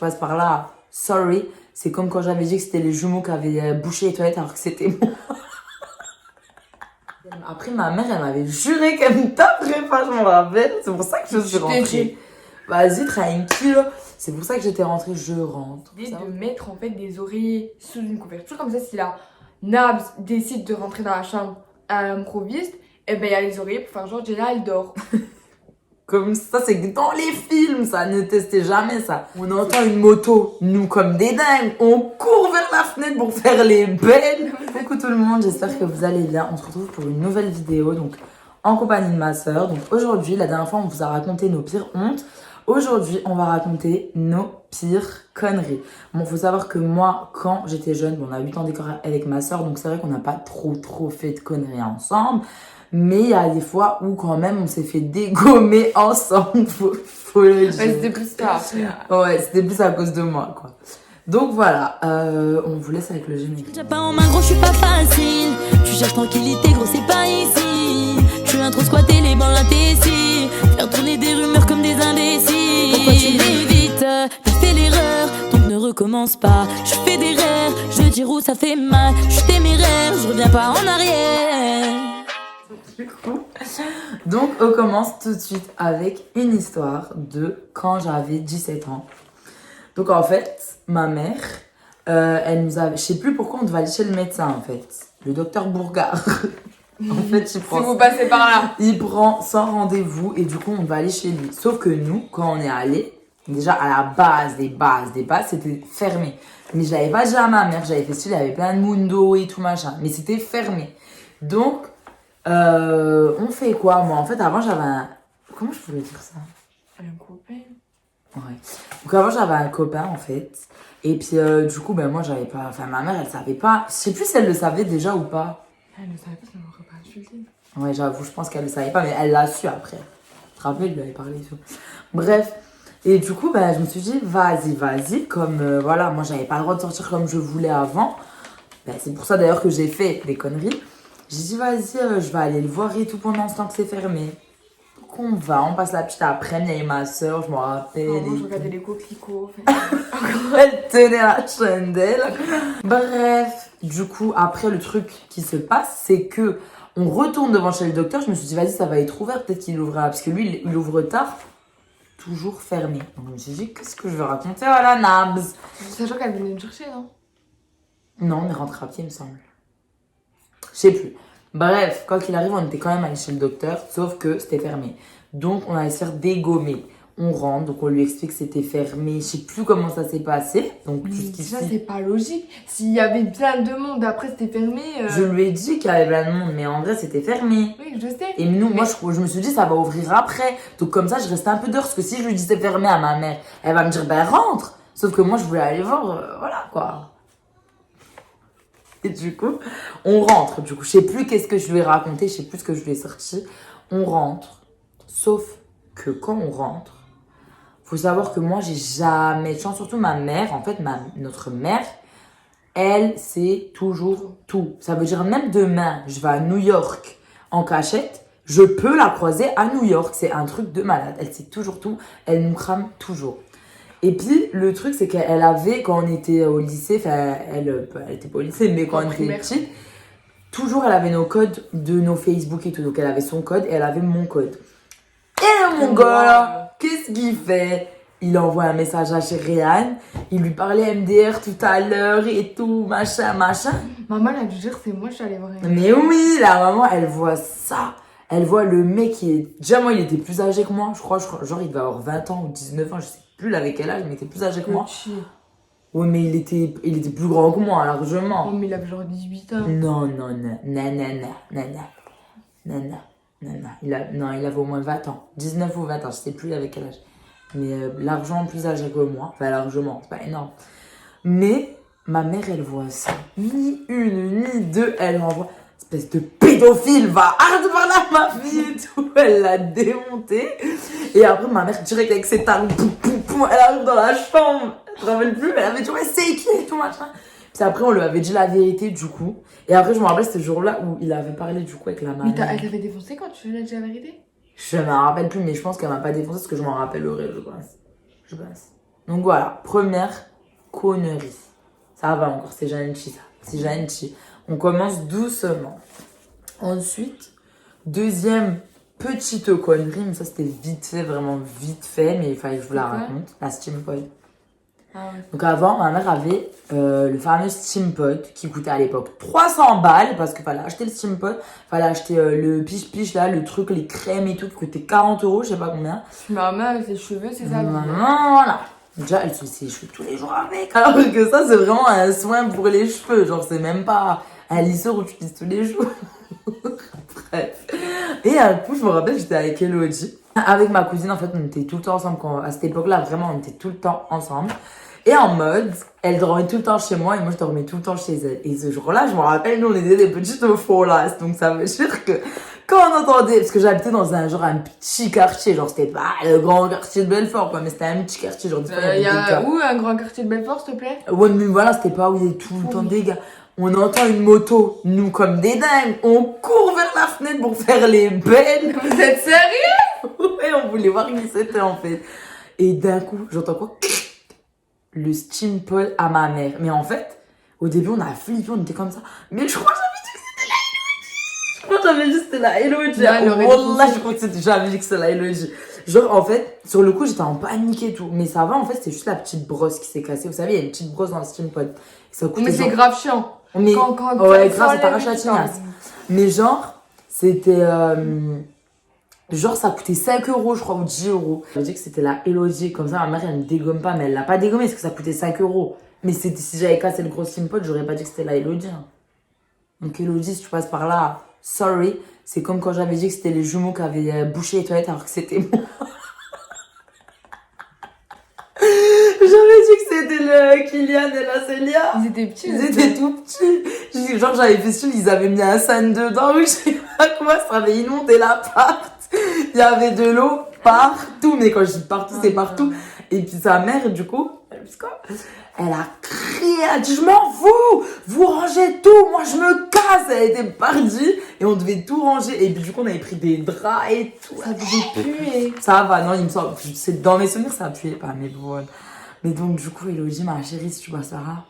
passe par là, sorry. C'est comme quand j'avais dit que c'était les jumeaux qui avaient bouché les toilettes alors que c'était moi. Après, ma mère, elle m'avait juré qu'elle me taperait pas, je m'en rappelle. C'est pour ça que je suis rentrée. Vas-y, tranquille. C'est pour ça que j'étais rentrée, je rentre. De mettre en fait des oreillers sous une couverture, comme ça, si la Nabs décide de rentrer dans la chambre à l'improviste, et ben il y a les oreillers pour faire genre Jenna, elle dort. Comme ça, c'est que dans les films, ça ne testait jamais ça. On entend une moto, nous comme des dingues, on court vers la fenêtre pour faire les belles. Coucou tout le monde, j'espère que vous allez bien. On se retrouve pour une nouvelle vidéo, donc en compagnie de ma soeur. Donc aujourd'hui, la dernière fois, on vous a raconté nos pires hontes. Aujourd'hui, on va raconter nos pires conneries. Bon, faut savoir que moi, quand j'étais jeune, bon, on a 8 ans d'écart avec ma soeur, donc c'est vrai qu'on n'a pas trop fait de conneries ensemble. Mais il y a des fois où quand même on s'est fait dégommer ensemble, faut le dire. Ouais, c'était plus ça. Ouais, c'était plus à cause de moi, quoi. Donc voilà, on vous laisse avec le générique. J'ai pas en main, gros, je suis pas facile. Tu cherches tranquillité, gros, c'est pas ici. Je suis un trop squatté, les bancs ici. Faire tourner des rumeurs comme des imbéciles. Pourquoi tu m'évites? T'as fait l'erreur, donc ne recommence pas. Je fais des rêves, je dire où ça fait mal. Je suis téméraire, je reviens pas en arrière. Donc on commence tout de suite avec une histoire de quand j'avais 17 ans. Donc en fait, ma mère, elle nous avait... Je sais plus pourquoi on devait aller chez le médecin en fait. Le docteur Bourgard. En fait, Si vous passez par là. Il prend sans rendez-vous et du coup on va aller chez lui. Sauf que nous, quand on est allé, déjà à la base des bases, c'était fermé. Mais je l'avais pas dit à ma mère, j'avais fait style, il y avait plein de mundo et tout machin. Mais c'était fermé. Donc, on fait quoi? Moi en fait avant j'avais un... Comment je pourrais dire ça? Un copain. Ouais. Donc avant j'avais un copain en fait. Et puis du coup ben moi j'avais pas... Enfin ma mère elle savait pas. Je sais plus si elle le savait déjà ou pas. Elle ne savait pas, ça m'aurait pas insulté. Ouais j'avoue je pense qu'elle le savait pas mais elle l'a su après. Je te rappelle, je lui avais parlé et tout. Bref. Et du coup ben je me suis dit vas-y. Comme voilà moi j'avais pas le droit de sortir comme je voulais avant. Ben, c'est pour ça d'ailleurs que j'ai fait des conneries. J'ai dit vas-y je vais aller le voir et tout pendant ce temps que c'est fermé. Donc on passe la petite après-midi avec ma soeur, je me rappelle. Moi, je regardais les coquelicots. Elle tenait la chandelle. Bref, du coup, après le truc qui se passe, c'est que on retourne devant chez le docteur. Je me suis dit, vas-y, ça va être ouvert, peut-être qu'il ouvrira. Parce que lui, il ouvre tard, toujours fermé. Donc je me suis dit, qu'est-ce que je vais raconter à la Nabs? Sachant qu'elle venait me chercher, non? Non, on est rentré à pied, il me semble. Je sais plus. Bref, quoi qu'il arrive, on était quand même allé chez le docteur, sauf que c'était fermé. Donc, on allait se faire dégommer. On rentre, donc on lui explique que c'était fermé. Je sais plus comment ça s'est passé. Donc, jusqu'ici. Ça, c'est pas logique. S'il y avait plein de monde, après c'était fermé. Je lui ai dit qu'il y avait plein de monde, mais en vrai, c'était fermé. Oui, je sais. Et nous, moi, je me suis dit, ça va ouvrir après. Donc, comme ça, je restais un peu dehors. Parce que si je lui dis c'est fermé à ma mère, elle va me dire, ben rentre. Sauf que moi, je voulais aller voir, voilà quoi. Et du coup, on rentre. Du coup, je sais plus qu'est-ce que je lui ai raconté, je sais plus ce que je lui ai sorti. On rentre. Sauf que quand on rentre, faut savoir que moi, j'ai jamais de chance. Surtout ma mère, en fait, notre mère, elle, c'est toujours tout. Ça veut dire même demain, je vais à New York en cachette, je peux la croiser à New York. C'est un truc de malade. Elle sait toujours tout. Elle nous crame toujours. Et puis, le truc, c'est qu'elle avait, quand on était au lycée, enfin, elle était pas au lycée, mais quand on était petite, toujours, elle avait nos codes de nos Facebook et tout. Donc, elle avait son code et elle avait mon code. Et mon gars, qu'est-ce qu'il fait? Il envoie un message à Chéréane, il lui parlait MDR tout à l'heure et tout, machin. Maman, elle a dû dire, c'est moi, je suis allée voir. Mais oui, la maman, elle voit ça. Elle voit le mec qui est... Déjà, moi, il était plus âgé que moi. Je crois, genre, il devait avoir 20 ans ou 19 ans, je sais plus avec quel âge, mais il était plus âgé que moi. Oui, mais il était plus grand que moi, largement. Oh, mais il avait genre 18 ans. Non. Il avait au moins 20 ans. 19 ou 20 ans, je sais plus avec quel âge. Mais largement plus âgé que moi. Enfin, largement, c'est pas énorme. Mais ma mère, elle voit ça. Ni une, ni deux, elle envoie... Espèce de pédophile, va arrête de parler à ma fille et tout. Elle l'a démonté. Et après, ma mère, direct avec ses talons, elle arrive dans la chambre. Je te rappelle plus, mais elle avait dit, ouais, c'est qui et tout, machin. Puis après, on lui avait dit la vérité, du coup. Et après, je me rappelle ce jour-là où il avait parlé, du coup, avec la maman. Mais elle t'avait défoncé quand tu lui as dit la vérité? Je m'en rappelle plus, mais je pense qu'elle m'a pas défoncé parce que je m'en rappellerai, je pense. Donc voilà, première connerie. Ça va encore, c'est gentil ça. C'est gentil. On commence doucement. Ensuite, deuxième petite connerie, mais ça c'était vite fait, vraiment vite fait, mais il fallait que je vous la raconte. La Steam Pod. Ah ouais. Donc avant, ma mère avait le fameux Steam Pod qui coûtait à l'époque 300 balles parce qu'il fallait acheter le Steam Pod, fallait acheter le piche-piche là, le truc, les crèmes et tout qui coûtait 40 €, je sais pas combien. Ma maman avec ses cheveux, c'est ça. Voilà. Déjà, elle se lisse les cheveux tous les jours avec. Alors que ça, c'est vraiment un soin pour les cheveux. Genre, c'est même pas un lisseur où tu lisses tous les jours. Bref. Et du coup, je me rappelle, j'étais avec Elodie. Avec ma cousine, en fait, on était tout le temps ensemble. À cette époque-là, vraiment, on était tout le temps ensemble. Et en mode, elle dormait tout le temps chez moi et moi, je dormais tout le temps chez elle. Et ce jour-là, je me rappelle, nous, on était des petites follasses. Donc, ça veut dire que quand on entendait, parce que j'habitais dans un petit quartier, genre, c'était pas le grand quartier de Belfort, quoi, mais c'était un petit quartier, genre, Il y a où un grand quartier de Belfort, s'il te plaît? Ouais, mais voilà, c'était pas où il y a tout le temps des gars. On entend une moto, nous, comme des dingues, on court vers la fenêtre pour faire les belles. Vous êtes sérieux? Ouais, on voulait voir qui c'était, en fait. Et d'un coup, j'entends quoi? Le Steam Pod à ma mère. Mais en fait, au début, on a flippé, on était comme ça. Mais je crois que j'avais dit que c'était la Elodie. Je crois que j'avais dit que c'était la Elodie. Wallah, je crois que j'avais dit que c'était la Elodie. Genre, en fait, sur le coup, j'étais en panique et tout. Mais ça va, en fait, c'est juste la petite brosse qui s'est cassée. Vous savez, il y a une petite brosse dans le Steam Pod. Ça coûtait Mais c'est grave chiant. Mais, quand ouais, grave, ça t'arrache la tignasse. Mais genre, c'était... genre, ça coûtait 5 €, je crois, ou 10 €. Je dit que c'était la Elodie. Comme ça, ma mère, elle ne dégomme pas. Mais elle l'a pas dégommé parce que ça coûtait 5 €. Mais si j'avais cassé le gros Steam Pod, j'aurais pas dit que c'était la Elodie. Hein. Donc, Elodie, si tu passes par là, sorry. C'est comme quand j'avais dit que c'était les jumeaux qui avaient bouché les toilettes alors que c'était moi. J'avais dit que c'était le Kylian et la Célia. Ils étaient petits. Ils étaient tout petits. Genre, j'avais fait sûr, ils avaient mis un san dedans ou je sais pas quoi, ça avait inondé l'appart. Il y avait de l'eau partout. Mais quand je dis partout, c'est partout. Et puis sa mère, du coup, elle a crié, elle a dit, je m'en fous, vous rangez tout, moi je me casse. Elle était partie et on devait tout ranger. Et puis du coup, on avait pris des draps et tout. Ça devait puer. Ça va, non, il me semble, c'est dans mes souvenirs, ça puait pas, mais bon. Mais donc, du coup, Elodie, ma chérie, si tu vois Sarah,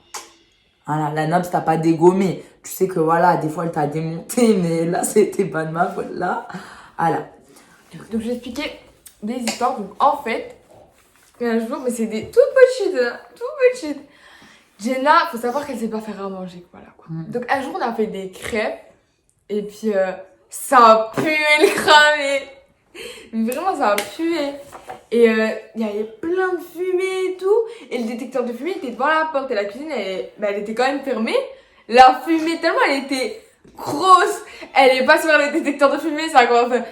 voilà, la Nobs t'a pas dégommé. Tu sais que voilà, des fois, elle t'a démonté, mais là, c'était pas de ma faute, là. Voilà. Donc, je vais expliquer des histoires. Donc, en fait, un jour, mais c'est des toutes petites, hein, toutes petites. Jenna, faut savoir qu'elle sait pas faire à manger, voilà quoi. Donc, un jour, on a fait des crêpes, et puis, ça a pué le cramé. Mais vraiment, ça a pué. Et il y avait plein de fumée et tout. Et le détecteur de fumée était devant la porte. Et la cuisine, elle était quand même fermée. La fumée, tellement elle était grosse. Elle est passée vers le détecteur de fumée. Ça a commencé à faire...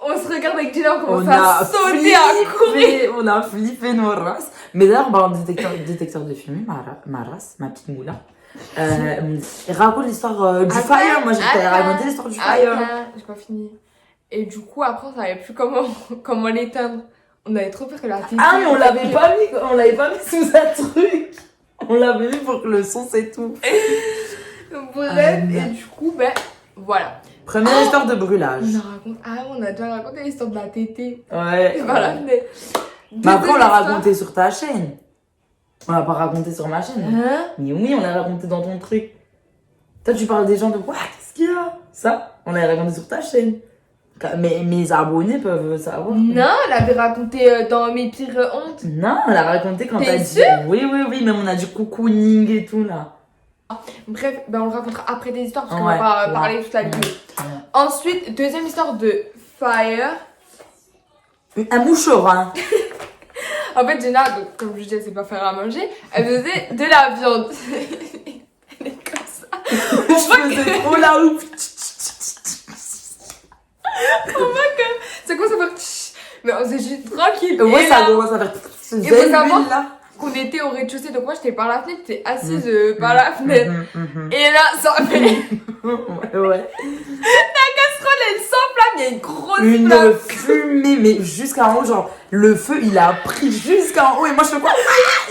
On se regarde avec Gina, on commence à sauter, à courir. On a flippé nos races. Mais d'ailleurs, en parlant de détecteur de fumée, ma race, ma petite moula, raconte l'histoire du fire. Moi, j'ai raconté l'histoire du fire. J'ai pas fini. Et du coup, après, on savait plus comment l'éteindre. On avait trop peur que la télé... Ah, mais on l'avait pas mis sous un truc. On l'avait mis pour que le son s'étouffe. Bref, et du coup, ben, voilà. Première histoire de brûlage. On a déjà raconté l'histoire de la tétée. Ouais. Voilà, mais après, on l'a raconté sur ta chaîne. On l'a pas raconté sur ma chaîne. Hein? Mais oui, on l'a raconté dans ton truc. Toi, tu parles des gens de quoi? Qu'est-ce qu'il y a? Ça, on l'a raconté sur ta chaîne. Mais mes abonnés peuvent savoir. Non, elle avait raconté dans mes pires hontes. Non, on l'a raconté quand t'as dit. Sûr? Oui, même on a dit cocooning et tout là. Bref, ben on le racontera après des histoires parce qu'on Ouais, va pas parler toute la vidéo. Ouais. Ensuite, deuxième histoire de fire. Un moucheron. En fait, Jenna, donc, comme je disais, elle sait pas faire à manger, elle faisait de la viande. Elle est comme ça. Je faisais trop la ouf. C'est quoi ça fait? Mais on s'est juste tranquille. Ouais, et ça là, commence à faire. il faut savoir là qu'on était au rez-de-chaussée, donc moi j'étais par la fenêtre, j'étais assise par la fenêtre. Et là, ça fait. Ouais. La casserole, elle s'enflamme, il y a une grosse Une flamme. fumée, mais jusqu'en haut, genre, le feu, il a pris jusqu'en haut, et moi je fais quoi?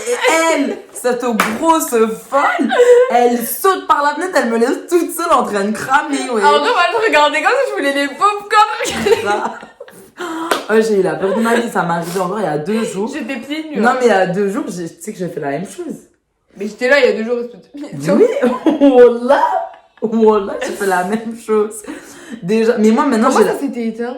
Et elle, cette grosse folle, elle saute par la fenêtre, elle me laisse toute seule en train de cramer, ouais. Alors, moi je regardais comme ça, je voulais des pop-corn. Oh, j'ai eu la peur de ma vie, ça m'est arrivé encore il y a 2 jours. J'étais pieds nus. Non, mais il y a 2 jours, tu sais que j'ai fait la même chose. Mais j'étais là il y a 2 jours. Oui, Wallah, j'ai fait la même chose. Déjà, mais moi maintenant, Comment ça s'était éteint?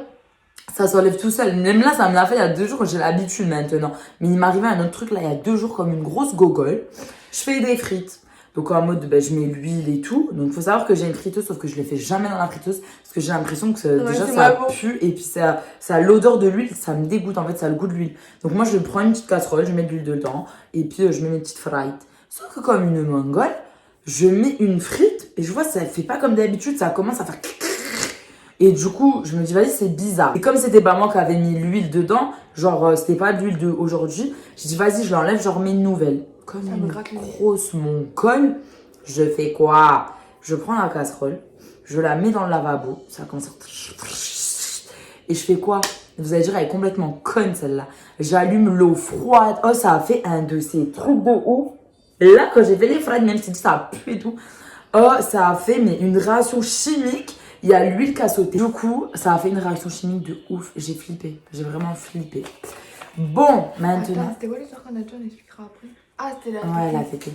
ça s'enlève tout seul. Même là, ça me l'a fait il y a 2 jours, j'ai l'habitude maintenant. Mais il m'arrivait un autre truc là, il y a 2 jours, comme une grosse gogole. Je fais des frites. Donc en mode, je mets l'huile et tout. Donc il faut savoir que j'ai une friteuse, sauf que je les fais jamais dans la friteuse. Parce que j'ai l'impression que déjà ça pue. Et puis ça a l'odeur de l'huile, ça me dégoûte en fait, ça a le goût de l'huile. Donc moi je prends une petite casserole, je mets de l'huile dedans. Et puis je mets mes petites frites. Sauf que comme une mongole, je mets une frite et je vois ça fait pas comme d'habitude, ça commence à faire... Et du coup, je me dis, vas-y, c'est bizarre. Et comme c'était pas moi qui avais mis l'huile dedans, genre, c'était pas de l'huile d'aujourd'hui, j'ai dit, vas-y, je l'enlève, je remets une nouvelle. Comme ça une grosse mongole, je fais quoi? Je prends la casserole, je la mets dans le lavabo, ça commence à... Et je fais quoi? Vous allez dire, elle est complètement conne, celle-là. J'allume l'eau froide. Oh, ça a fait un de ces trucs de ouf. Et là, quand j'ai fait les frites, même si ça a pu et tout, oh, ça a fait mais une réaction chimique. Il y a l'huile qui a sauté. Du coup, ça a fait une réaction chimique de ouf. J'ai flippé. J'ai vraiment flippé. Bon, maintenant... Attends, c'était quoi l'histoire qu'on a dit? On expliquera après. Ah, c'était la tétée. Ouais, la tétée.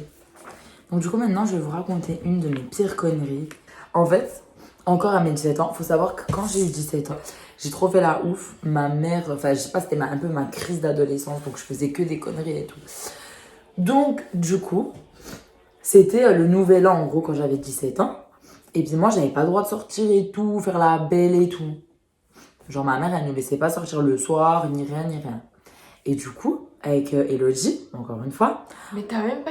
Donc du coup, maintenant, je vais vous raconter une de mes pires conneries. En fait, encore à mes 17 ans, faut savoir que quand j'ai eu 17 ans, j'ai trop fait la ouf. Ma mère, enfin, je sais pas, c'était un peu ma crise d'adolescence. Donc, je faisais que des conneries et tout. Donc, du coup, c'était le nouvel an, en gros, quand j'avais 17 ans. Et puis moi, j'avais pas le droit de sortir et tout, faire la belle et tout. Genre, ma mère, elle ne me laissait pas sortir le soir, ni rien, ni rien. Et du coup, avec Elodie, encore une fois... Mais t'as même pas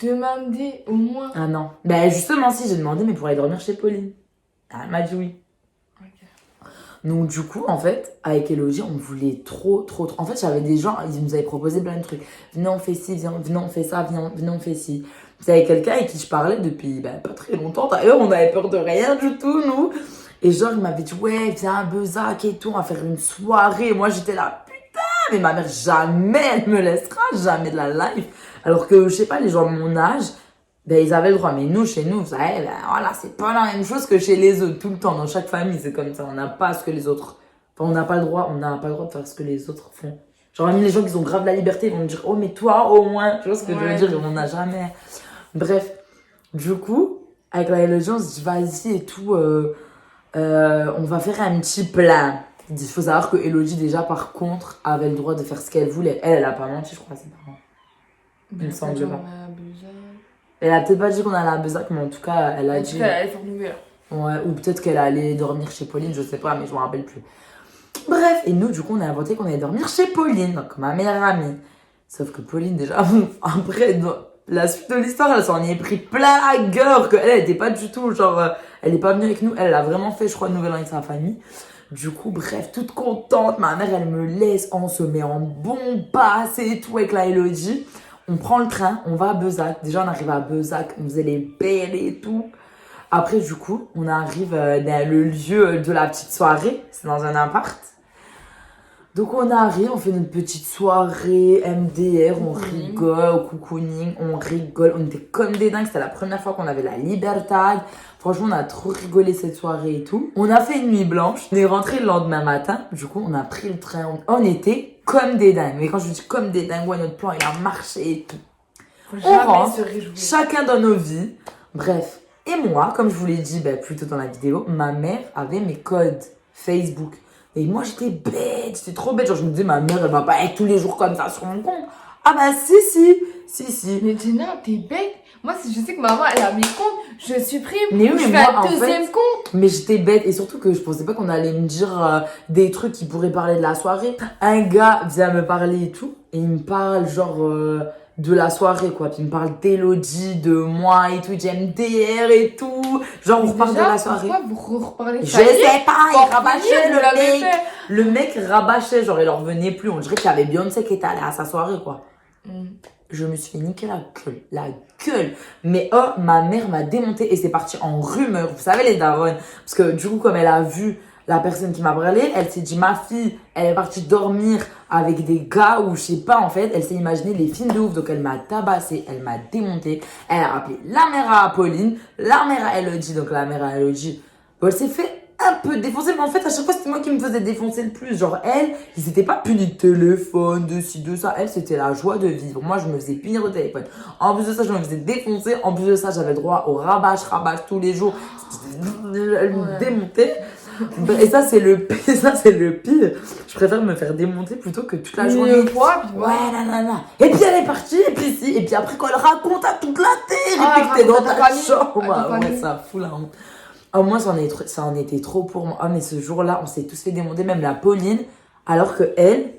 demandé au moins... Ah non. Ben justement, si, j'ai demandé, mais pour aller dormir chez Pauline. Elle m'a dit oui. Okay. Donc du coup, en fait, avec Elodie, on voulait trop. En fait, j'avais des gens, ils nous avaient proposé plein de trucs. Venez, on fait ci, venez, on fait ça, venez, on fait ci. C'était quelqu'un avec qui je parlais depuis pas très longtemps. D'ailleurs, on avait peur de rien du tout, nous. Et genre, il m'avait dit, ouais, viens à Bezac et tout, on va faire une soirée. Moi, j'étais là, putain, mais ma mère, jamais elle me laissera, jamais de la life. Alors que, je sais pas, les gens de mon âge, ils avaient le droit. Mais nous, chez nous, vous savez, voilà, c'est pas la même chose que chez les autres, tout le temps. Dans chaque famille, c'est comme ça. On n'a pas ce que les autres... Enfin, on n'a pas le droit de faire ce que les autres font. Genre, même les gens qui ont grave la liberté, ils vont me dire, oh, mais toi, au moins. Tu vois ce que je veux dire? On n'a jamais... Bref, du coup, avec la Elodie, on se dit, vas-y et tout, on va faire un petit plan. Il faut savoir que Elodie, déjà, par contre, avait le droit de faire ce qu'elle voulait. Elle a pas menti, je crois, à ses parents. Il me semble pas. Elle a peut-être pas dit qu'on allait à Bezac, mais en tout cas, elle a dit... En tout cas, elle allait faire nouvelle. Ouais, ou peut-être qu'elle allait dormir chez Pauline, je sais pas, mais je me rappelle plus. Bref, et nous, du coup, on a inventé qu'on allait dormir chez Pauline, donc ma meilleure amie. Sauf que Pauline, déjà, après... La suite de l'histoire, elle s'en est pris plein la gueule, qu'elle était pas du tout, genre, elle est pas venue avec nous, elle a vraiment fait, je crois, le nouvel an avec sa famille. Du coup, bref, toute contente, ma mère, elle me laisse, on se met en bombasse et tout avec la Elodie. On prend le train, on va à Bezac. Déjà, on arrive à Bezac, on faisait les belles et tout. Après, du coup, on arrive dans le lieu de la petite soirée, c'est dans un appart. Donc on arrive, on fait notre petite soirée MDR, on rigole, cocooning, on rigole. On était comme des dingues, c'était la première fois qu'on avait la Libertad. Franchement, on a trop rigolé cette soirée et tout. On a fait une nuit blanche, on est rentré le lendemain matin. Du coup, on a pris le train, on était comme des dingues. Mais quand je dis comme des dingues, ouais, notre plan, il a marché et tout. On rentre, chacun dans nos vies. Bref, et moi, comme je vous l'ai dit plus tôt dans la vidéo, ma mère avait mes codes Facebook. Et moi, j'étais bête, j'étais trop bête. Genre, je me disais, ma mère, elle va pas être tous les jours comme ça sur mon compte. Ah bah, si. Mais Jenna, t'es bête. Moi, si je sais que maman, elle a mes comptes, je supprime. Mais oui, je fais moi, un deuxième compte. Mais j'étais bête. Et surtout que je pensais pas qu'on allait me dire des trucs qui pourraient parler de la soirée. Un gars vient me parler et tout. Et il me parle, genre... de la soirée quoi, puis il me parle d'Elodie, de moi et tout, j'aime DR et tout, genre on reparle de la soirée. Pourquoi vous reparlez de ça? Je sais pas, il rabâchait le mec rabâchait, genre il en revenait plus, on dirait qu'il y avait Beyoncé qui était allée à sa soirée quoi. Je me suis fait niquer la gueule, mais oh, ma mère m'a démonté et c'est parti en rumeur, vous savez les darons, parce que du coup comme elle a vu la personne qui m'a parlé, elle s'est dit, ma fille, elle est partie dormir avec des gars ou je sais pas, en fait, elle s'est imaginé les films de ouf, donc elle m'a tabassé, elle m'a démonté, elle a rappelé la mère à Pauline, la mère à Elodie, donc la mère à Elodie, bon, elle s'est fait un peu défoncé, mais en fait, à chaque fois, c'était moi qui me faisais défoncer le plus. Genre, elle, ils étaient pas punis de téléphone, de ci, de ça. Elle, c'était la joie de vivre. Moi, je me faisais punir de téléphone. En plus de ça, je me faisais défoncer. En plus de ça, j'avais droit au rabâche tous les jours. Elle me démontait. Et ça, c'est le pire. Ça, c'est le pire. Je préfère me faire démonter plutôt que toute la journée. Une fois, puis voilà. Ouais, nanana. Et puis elle est partie, et puis si. Et puis après, quand elle raconte à toute la terre, Ah, et puis que t'es dans raconte à ta ta famille, chambre. à ta Ouais, famille. ça fout la honte. Oh, moi, ça en était trop pour moi. Oh, mais ce jour-là, on s'est tous fait démonter, même la Pauline, alors que elle,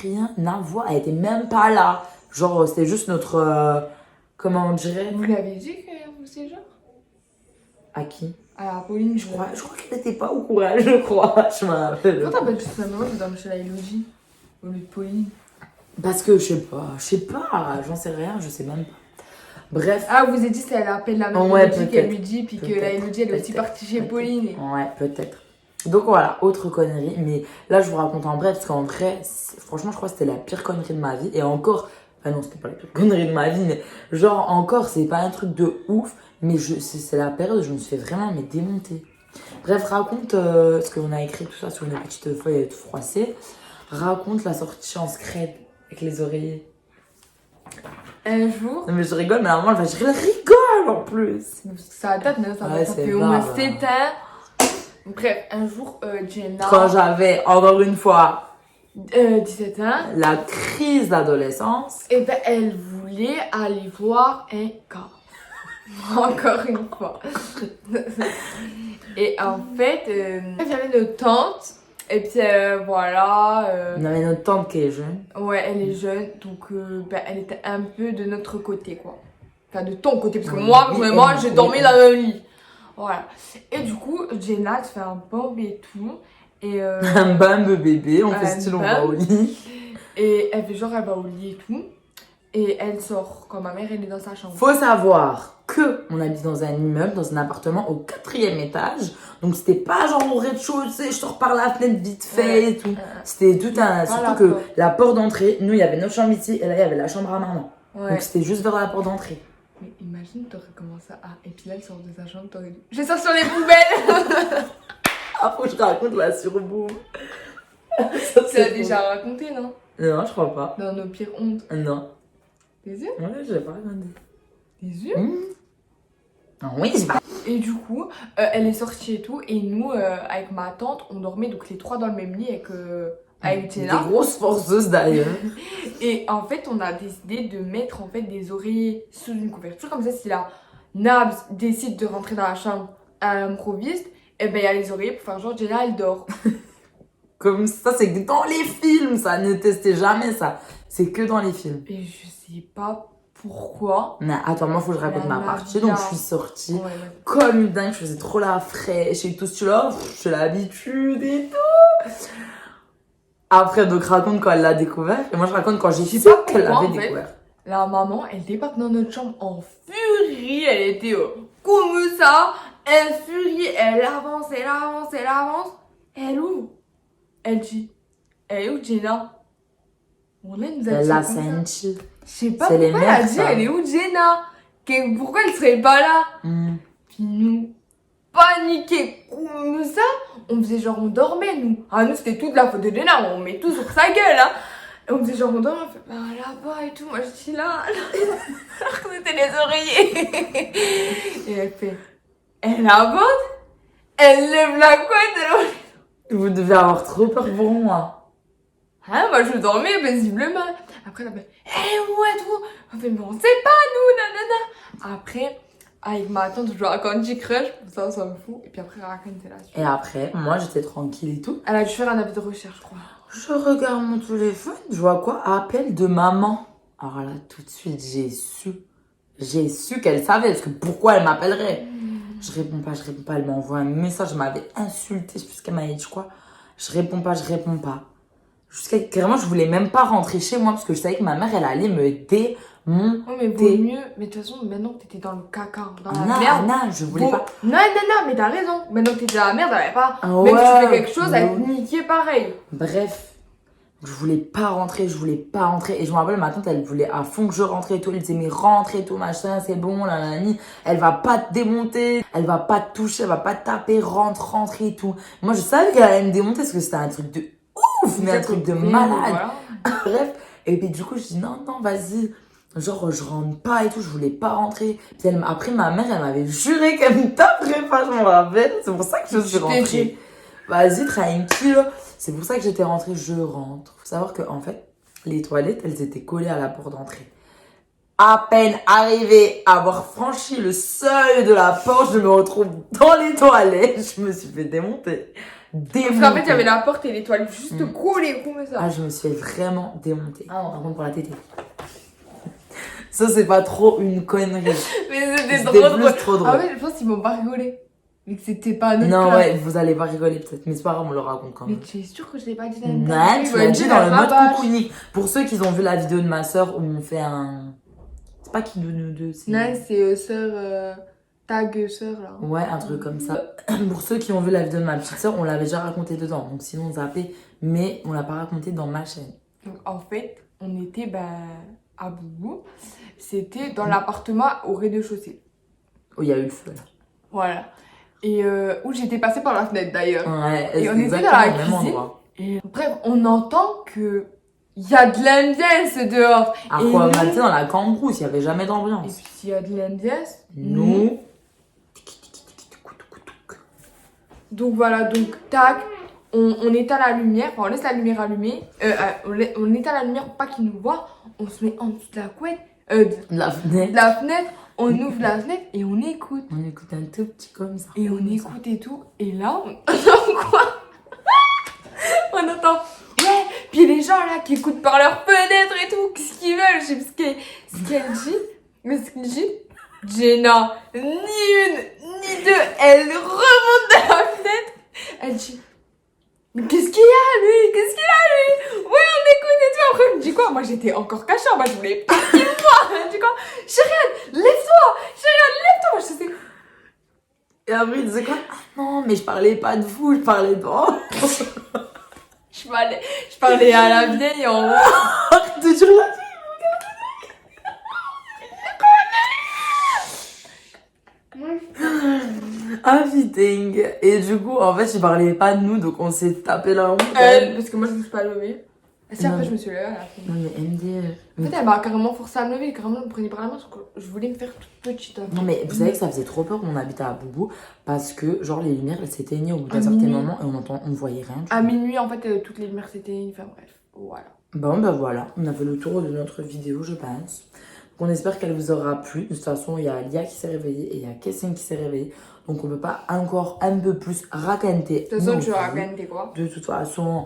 rien à voir. Elle était même pas là. Genre, c'était juste notre. Comment on dirait? Vous l'avez dit que vous c'est genre À qui? À la Pauline, Je crois qu'elle était pas au courant, je crois. Je me rappelle. Pourquoi t'appelles tout simplement que dans chez la Elodie au lieu de Pauline? Parce que je sais pas, j'en sais rien, je sais même pas. Bref. Ah, vous avez dit c'est elle appelle la même Ouais, Elodie peut-être. qu'elle lui dit, puis que Peut-être. la Elodie elle est aussi Peut-être. partie chez Peut-être. Pauline. Ouais, peut-être. Donc voilà, autre connerie. Mais là, je vous raconte en bref, parce qu'en vrai, franchement, je crois que c'était la pire connerie de ma vie. Et encore, ah non, c'était pas la pire connerie de ma vie, mais genre, encore, c'est pas un truc de ouf. Mais c'est la période où je me suis fait vraiment démonter. Bref, raconte ce qu'on a écrit, tout ça, sur une petite feuille froissée. Raconte la sortie en scred avec les oreillers. Un jour, Non, mais je rigole, mais normalement, elle rigole en plus. ça date, mais ça Ouais, ça c'est fait au moins grave. 7 ans. Bref, un jour, Jenna, Quand j'avais, encore une fois, 17 ans, la crise d'adolescence. et ben elle voulait aller voir un gars. Encore une fois. Et en fait, il y avait notre tante. Et puis voilà. On avait notre tante qui est jeune. Ouais, elle est jeune, donc ben, elle était un peu de notre côté, quoi. Enfin, de ton côté, parce que Oui, moi, oui, vraiment, oui, j'ai oui, dormi oui. dans le lit. Voilà. Et du coup, Jenna, elle se fait un bombe et tout. Et, Un bambe bébé, on un fait style, on va bambe. au lit. et elle fait genre, elle va au lit et tout. Et elle sort quand ma mère, elle est dans sa chambre. Faut savoir que on habite dans un immeuble, dans un appartement au 4e étage. Donc c'était pas genre au rez-de-chaussée, je sors par la fenêtre vite fait et tout. C'était tout un. Pas Surtout la que porte. la porte d'entrée, nous il y avait notre chambre ici et là il y avait la chambre à maman. Ouais. Donc c'était juste vers la porte d'entrée. Mais imagine, t'aurais commencé à. Et puis là, elle sort de sa chambre, t'aurais dit. Je sors sur les poubelles. Ah, faut que je te raconte la surbouffe. Ça, Tu l'as c'est déjà raconté, non? fou. Non, je crois pas. Dans nos pires hontes. Non. T'es yeux? Ouais, je l'ai pas raconté. Tes yeux? Ah oui, c'est pas. Et du coup, elle est sortie et tout. Et nous, avec ma tante, on dormait donc les trois dans le même lit avec Des Jenna. grosses forceuses d'ailleurs. Et en fait, on a décidé de mettre en fait des oreillers sous une couverture. Comme ça, si la Nabs décide de rentrer dans la chambre à l'improviste, et ben il y a les oreillers pour faire genre Jenna, elle dort. Comme ça, c'est que dans les films, ça. Ne testez jamais ça. C'est que dans les films. Et je sais pas pourquoi. Mais attends, moi, faut que je raconte La ma partie. Nadia. Donc, je suis sortie Ouais, ouais. comme une dingue. Je faisais trop la fraîche et tout. Tu là, j'ai l'habitude et tout. Après, donc, raconte quand elle l'a découvert. Et moi, je raconte quand j'ai Je sais su pas qu'elle pourquoi, l'avait en fait. découvert. La maman, elle débarque dans notre chambre en furie. Elle était comme ça, elle furie. Elle avance, elle avance, elle avance. Elle ouvre. Elle dit, elle est où Jenna? On nous a dit Elle l'a comme ça. senti. Je sais pas C'est les pourquoi elle a mères, dit, ça. elle est où Jenna? Pourquoi elle serait pas là? Puis nous, paniqués comme ça, on faisait genre on dormait nous. Ah nous c'était toute la faute de Jenna, on met tout sur sa gueule hein. Et on faisait genre on dormait, on fait bah là-bas et tout, moi je suis là. Alors que c'était les oreillers. Et elle fait, elle avance, elle lève la couette, Vous devez avoir trop peur pour moi. hein, moi je dormais paisiblement. Après elle a fait, ouais tout. On fait mais on sait pas nous, nanana. Après, avec ma tante, je joue à Candy Crush, ça me fout. Et puis après, elle racontait là-dessus. Et après, moi, j'étais tranquille et tout. Elle a dû faire un avis de recherche, je crois. Je regarde mon téléphone, je vois quoi? Appel de maman. Alors là, tout de suite, j'ai su qu'elle savait, parce que pourquoi elle m'appellerait? Je réponds pas, elle m'envoie un message, elle m'avait insulté, je sais plus ce qu'elle m'avait dit, quoi. Je réponds pas. Jusqu'à carrément, je voulais même pas rentrer chez moi, parce que je savais que ma mère, elle allait me démonter. Oh, mais vaut mieux. Mais de toute façon, maintenant que t'étais dans le caca, dans la merde. Non, je voulais vaut- pas. Non, mais t'as raison. Maintenant que t'étais dans la merde, elle avait pas. Ah Même si tu ouais, fais quelque chose, elle te ouais. niquait pareil. Bref, Je voulais pas rentrer. Et je me rappelle, ma tante, elle voulait à fond que je rentre et tout. Elle disait, mais rentre et tout, machin, c'est bon, la nani. Elle va pas te démonter, elle va pas te toucher, elle va pas te taper, rentre et tout. Moi, je savais qu'elle allait me démonter parce que c'était un truc de ouf, mais un truc de malade. Voilà. Bref. Et puis, du coup, je dis, non, vas-y. Genre, je rentre pas et tout, je voulais pas rentrer. Puis après, ma mère, elle m'avait juré qu'elle me taperait pas, je me rappelle. C'est pour ça que je suis rentrée. Vas-y, tranquille. C'est pour ça que j'étais rentrée, je rentre. Faut savoir que, en fait, les toilettes, elles étaient collées à la porte d'entrée. À peine arrivée à avoir franchi le seuil de la porte, je me retrouve dans les toilettes. Je me suis fait démonter. Parce qu'en fait, il y avait la porte et les toilettes juste collées comme ça. Ah, je me suis fait vraiment démonter. Ah non, par contre, pour la tétée. Ça, c'est pas trop une connerie. Mais c'était trop drôle. Ah ouais, je pense qu'ils m'ont pas rigolé. Mais que c'était pas notre Non, classe. ouais, vous allez pas rigoler peut-être, mais c'est pas grave, on le raconte quand Mais même. tu es sûre que je l'ai pas dit dans Non, la tu l'as dit dans le mode coucounique. Pour ceux qui ont vu la vidéo de ma soeur où on fait un... C'est pas qui de nous deux, c'est... Non, c'est sœur... tag sœur, là. Ouais, un truc comme ça. Pour ceux qui ont vu la vidéo de ma petite soeur, on l'avait déjà raconté dedans, donc sinon zappé, mais on l'a pas raconté dans ma chaîne. Donc en fait, on était à Boubou. C'était dans l'appartement au rez-de-chaussée. Oh, il y a eu le feu là. Voilà. Et où j'étais passée par la fenêtre d'ailleurs. Ouais, Et on était exactement dans la au même cuisine. endroit. Et bref, on entend que il y a de l'ambiance dehors. À Et quoi nous- matin dans la cambrousse, il y avait jamais Et d'ambiance. puis s'il y a de l'ambiance, Nous... Donc voilà, donc tac, on éteint la lumière, enfin on laisse la lumière allumée, on éteint la lumière pour pas qu'ils nous voient, on se met en dessous de la couette, La fenêtre. de la fenêtre, on ouvre la fenêtre et on écoute. On écoute un tout petit comme ça. Et on écoute et tout, et là on entend quoi? On entend, ouais, puis les gens là qui écoutent par leur fenêtre et tout, qu'est-ce qu'ils veulent, je sais pas ce qu'elle dit, mais ce qu'il dit, Jenna, ni une, ni deux, elle remonte de la fenêtre, elle dit, mais qu'est-ce qu'il y a lui? Qu'est-ce qu'il a lui? Ouais, on écoute et tout, après elle me dit quoi? Moi j'étais encore cachée, moi je voulais pas qu'il me voie, elle me dit quoi? Chérie, lève-toi, moi je sais. Et après, il disait quoi? Ah non, mais je parlais pas de vous, je parlais de... Oh, Je parlais à la vieille en haut. arrête de dire la vie. Ah putain. Et du coup, en fait, je parlais pas de nous, donc on s'est tapé la honte. Parce que moi je me suis pas levée. Et si Non. après je me suis levée à la fin. Non mais MDR. En fait elle m'a carrément forcé à me lever, carrément elle me prenait par la main parce que je voulais me faire toute petite. Non mais vous savez que ça faisait trop peur qu'on habitait à Boubou parce que genre les lumières elles s'éteignaient au bout d'un À certain minuit. moment et on voyait rien. À minuit en fait toutes les lumières s'éteignent, enfin bref, voilà. Bon bah voilà, on a fait le tour de notre vidéo je pense. On espère qu'elle vous aura plu. De toute façon il y a Lia qui s'est réveillée et il y a Kessin qui s'est réveillé. Donc on peut pas encore un peu plus raconter. De toute façon nos tu vies. racontes quoi? De toute façon,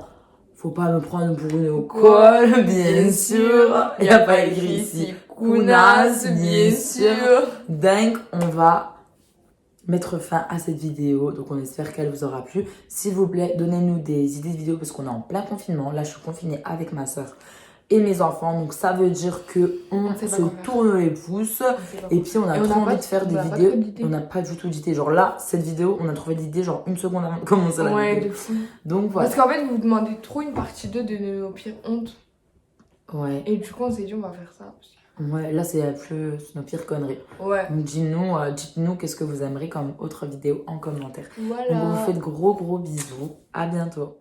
faut pas me prendre pour une colle, bien sûr. Il n'y a pas écrit ici. Kounas, bien sûr. Donc, on va mettre fin à cette vidéo. Donc, on espère qu'elle vous aura plu. S'il vous plaît, donnez-nous des idées de vidéos parce qu'on est en plein confinement. Là, je suis confinée avec ma soeur et mes enfants. Donc, ça veut dire que on sait pas se quoi faire. tourne les pouces. Et puis, on a Et on trop n'a pas envie de faire des on n'a pas vidéos. trop d'idées. On n'a pas du tout d'idées. Genre là, cette vidéo, on a trouvé l'idée genre une seconde avant de commencer la Ouais, vidéo. de fou. Donc, voilà. Parce qu'en fait vous vous demandez trop une partie 2 de nos pires hontes. Ouais. Et du coup on s'est dit on va faire ça. Ouais, là c'est nos pires conneries. Ouais. Donc dites-nous qu'est-ce que vous aimeriez comme autre vidéo en commentaire. Voilà. Donc on vous fait de gros bisous. À bientôt.